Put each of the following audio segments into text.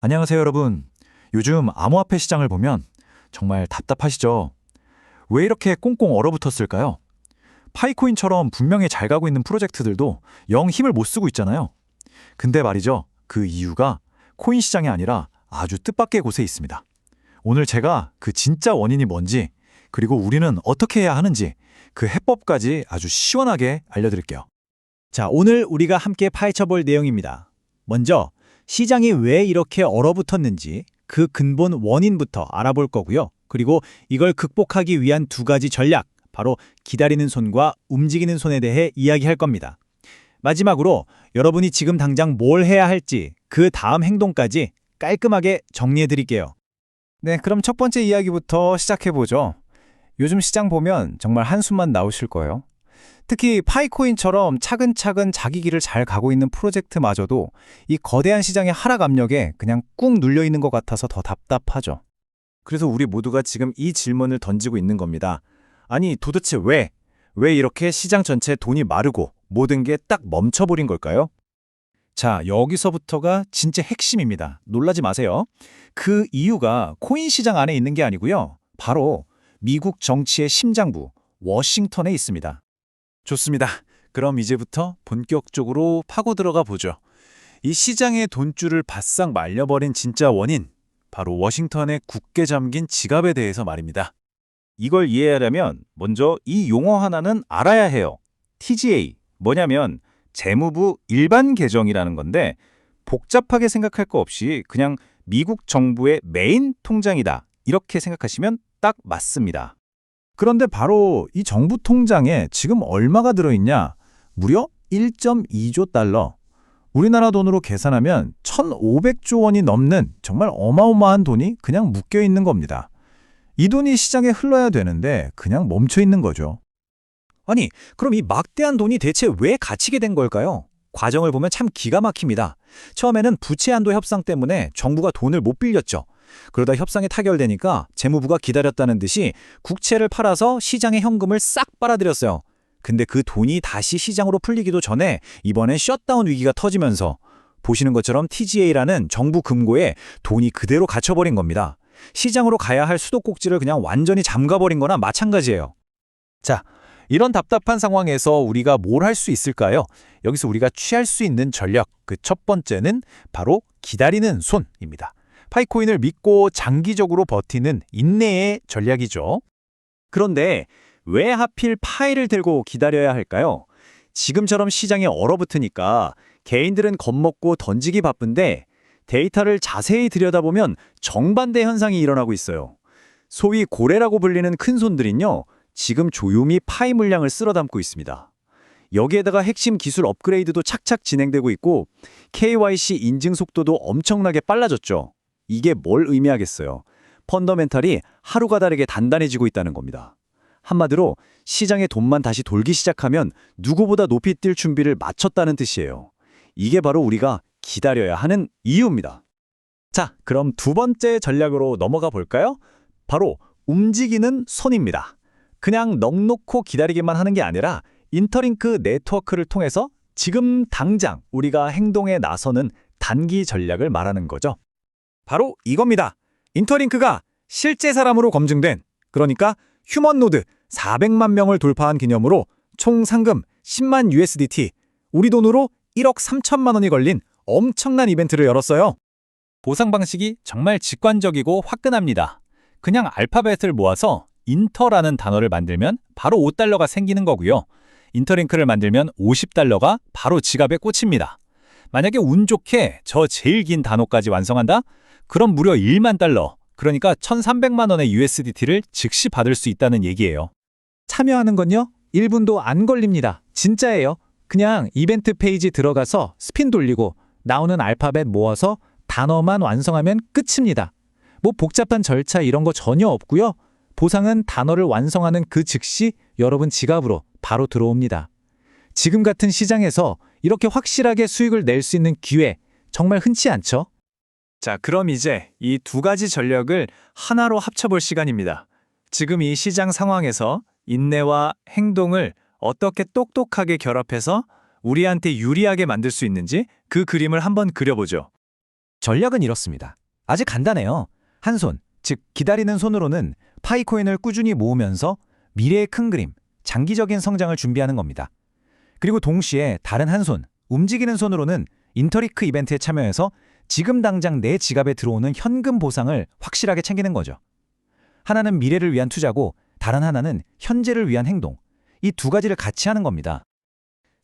안녕하세요, 여러분. 요즘 암호화폐 시장을 보면 정말 답답하시죠? 왜 이렇게 꽁꽁 얼어붙었을까요? 파이코인처럼 분명히 잘 가고 있는 프로젝트들도 영 힘을 못 쓰고 있잖아요. 근데 말이죠. 그 이유가 코인 시장이 아니라 아주 뜻밖의 곳에 있습니다. 오늘 제가 그 진짜 원인이 뭔지, 그리고 우리는 어떻게 해야 하는지 그 해법까지 아주 시원하게 알려드릴게요. 자, 오늘 우리가 함께 파헤쳐 볼 내용입니다. 먼저 시장이 왜 이렇게 얼어붙었는지 그 근본 원인부터 알아볼 거고요. 그리고 이걸 극복하기 위한 두 가지 전략, 바로 기다리는 손과 움직이는 손에 대해 이야기할 겁니다. 마지막으로 여러분이 지금 당장 뭘 해야 할지 그 다음 행동까지 깔끔하게 정리해 드릴게요. 네, 그럼 첫 번째 이야기부터 시작해보죠. 요즘 시장 보면 정말 한숨만 나오실 거예요. 특히 파이코인처럼 차근차근 자기 길을 잘 가고 있는 프로젝트마저도 이 거대한 시장의 하락 압력에 그냥 꾹 눌려 있는 것 같아서 더 답답하죠. 그래서 우리 모두가 지금 이 질문을 던지고 있는 겁니다. 아니, 도대체 왜 이렇게 시장 전체에 돈이 마르고 모든 게 딱 멈춰버린 걸까요? 자, 여기서부터가 진짜 핵심입니다. 놀라지 마세요. 그 이유가 코인 시장 안에 있는 게 아니고요. 바로 미국 정치의 심장부, 워싱턴에 있습니다. 좋습니다. 그럼 이제부터 본격적으로 파고 들어가 보죠. 이 시장의 돈줄을 바싹 말려버린 진짜 원인, 바로 워싱턴의 굳게 잠긴 지갑에 대해서 말입니다. 이걸 이해하려면 먼저 이 용어 하나는 알아야 해요. TGA, 뭐냐면 재무부 일반 계정이라는 건데 복잡하게 생각할 거 없이 그냥 미국 정부의 메인 통장이다. 이렇게 생각하시면 딱 맞습니다. 그런데 바로 이 정부 통장에 지금 얼마가 들어있냐? 무려 1.2조 달러. 우리나라 돈으로 계산하면 1,500조 원이 넘는 정말 어마어마한 돈이 그냥 묶여 있는 겁니다. 이 돈이 시장에 흘러야 되는데 그냥 멈춰 있는 거죠. 아니, 그럼 이 막대한 돈이 대체 왜 갇히게 된 걸까요? 과정을 보면 참 기가 막힙니다. 처음에는 부채 한도 협상 때문에 정부가 돈을 못 빌렸죠. 그러다 협상이 타결되니까 재무부가 기다렸다는 듯이 국채를 팔아서 시장의 현금을 싹 빨아들였어요. 근데 그 돈이 다시 시장으로 풀리기도 전에 이번엔 셧다운 위기가 터지면서 보시는 것처럼 TGA라는 정부 금고에 돈이 그대로 갇혀버린 겁니다. 시장으로 가야 할 수도꼭지를 그냥 완전히 잠가버린 거나 마찬가지예요. 자, 이런 답답한 상황에서 우리가 뭘 할 수 있을까요? 여기서 우리가 취할 수 있는 전략, 그 첫 번째는 바로 기다리는 손입니다. 파이코인을 믿고 장기적으로 버티는 인내의 전략이죠. 그런데 왜 하필 파이를 들고 기다려야 할까요? 지금처럼 시장에 얼어붙으니까 개인들은 겁먹고 던지기 바쁜데 데이터를 자세히 들여다보면 정반대 현상이 일어나고 있어요. 소위 고래라고 불리는 큰 손들은요, 지금 조용히 파이 물량을 쓸어 담고 있습니다. 여기에다가 핵심 기술 업그레이드도 착착 진행되고 있고 KYC 인증 속도도 엄청나게 빨라졌죠. 이게 뭘 의미하겠어요? 펀더멘탈이 하루가 다르게 단단해지고 있다는 겁니다. 한마디로 시장의 돈만 다시 돌기 시작하면 누구보다 높이 뛸 준비를 마쳤다는 뜻이에요. 이게 바로 우리가 기다려야 하는 이유입니다. 자, 그럼 두 번째 전략으로 넘어가 볼까요? 바로 움직이는 손입니다. 그냥 넋놓고 기다리기만 하는 게 아니라 인터링크 네트워크를 통해서 지금 당장 우리가 행동에 나서는 단기 전략을 말하는 거죠. 바로 이겁니다. 인터링크가 실제 사람으로 검증된, 그러니까 휴먼 노드 400만 명을 돌파한 기념으로 총 상금 10만 USDT, 우리 돈으로 1억 3천만 원이 걸린 엄청난 이벤트를 열었어요. 보상 방식이 정말 직관적이고 화끈합니다. 그냥 알파벳을 모아서 인터라는 단어를 만들면 바로 5달러가 생기는 거고요. 인터링크를 만들면 50달러가 바로 지갑에 꽂힙니다. 만약에 운 좋게 저 제일 긴 단어까지 완성한다? 그럼 무려 1만 달러, 그러니까 1,300만 원의 USDT를 즉시 받을 수 있다는 얘기예요. 참여하는 건요, 1분도 안 걸립니다. 진짜예요. 그냥 이벤트 페이지 들어가서 스핀 돌리고 나오는 알파벳 모아서 단어만 완성하면 끝입니다. 뭐 복잡한 절차 이런 거 전혀 없고요. 보상은 단어를 완성하는 그 즉시 여러분 지갑으로 바로 들어옵니다. 지금 같은 시장에서 이렇게 확실하게 수익을 낼 수 있는 기회 정말 흔치 않죠? 자, 그럼 이제 이 두 가지 전략을 하나로 합쳐볼 시간입니다. 지금 이 시장 상황에서 인내와 행동을 어떻게 똑똑하게 결합해서 우리한테 유리하게 만들 수 있는지 그 그림을 한번 그려보죠. 전략은 이렇습니다. 아주 간단해요. 한 손, 즉 기다리는 손으로는 파이코인을 꾸준히 모으면서 미래의 큰 그림, 장기적인 성장을 준비하는 겁니다. 그리고 동시에 다른 한 손, 움직이는 손으로는 인터리크 이벤트에 참여해서 지금 당장 내 지갑에 들어오는 현금 보상을 확실하게 챙기는 거죠. 하나는 미래를 위한 투자고 다른 하나는 현재를 위한 행동. 이 두 가지를 같이 하는 겁니다.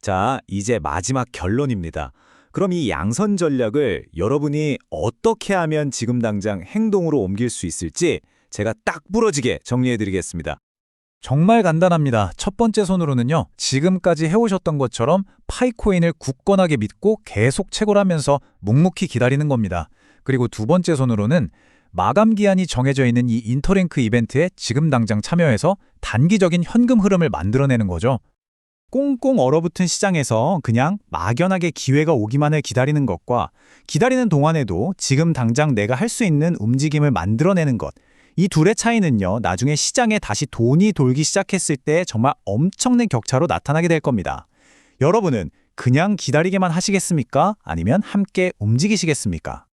자, 이제 마지막 결론입니다. 그럼 이 양선 전략을 여러분이 어떻게 하면 지금 당장 행동으로 옮길 수 있을지 제가 딱 부러지게 정리해드리겠습니다. 정말 간단합니다. 첫 번째 손으로는요, 지금까지 해오셨던 것처럼 파이코인을 굳건하게 믿고 계속 채굴하면서 묵묵히 기다리는 겁니다. 그리고 두 번째 손으로는 마감 기한이 정해져 있는 이 인터링크 이벤트에 지금 당장 참여해서 단기적인 현금 흐름을 만들어내는 거죠. 꽁꽁 얼어붙은 시장에서 그냥 막연하게 기회가 오기만을 기다리는 것과 기다리는 동안에도 지금 당장 내가 할 수 있는 움직임을 만들어내는 것, 이 둘의 차이는요, 나중에 시장에 다시 돈이 돌기 시작했을 때 정말 엄청난 격차로 나타나게 될 겁니다. 여러분은 그냥 기다리기만 하시겠습니까? 아니면 함께 움직이시겠습니까?